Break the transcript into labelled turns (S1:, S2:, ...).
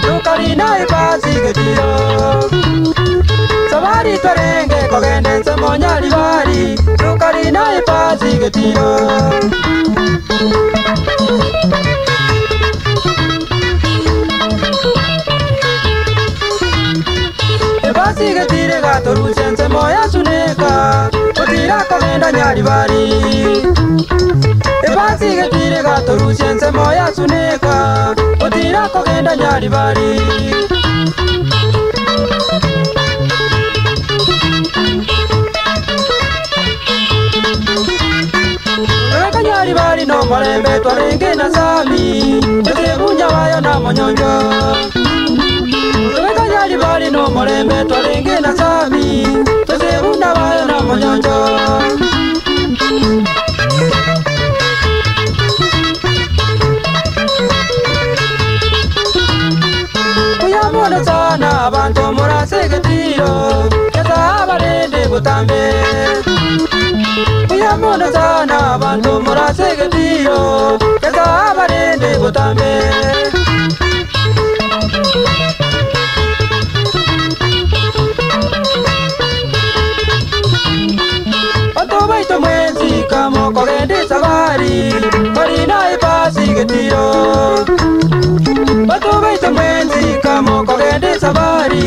S1: tukalina ipasi getiro sabari twarenge kogende semonyali bari tukalina ipasi getiro ipasi getire gatoru sense moya suneka kotira kogenda nyali bari ipasi getire gatoru sense moya suneka kotira kogenda nyali bari nyali bari no malembe twarenge na sami tesebunya wayo na monyonjo nyali bari no malembe twarenge na sami tesebunya wayo na monyonjo kuyamona sana abantu murasegetiro keza abarende butambe kuyamona sana abantu murasegetiro keza abarende butambe atobaito mwenzi kamo kogende sabari marina ipasi getiro atobaito mwenzi kamo kogende sabari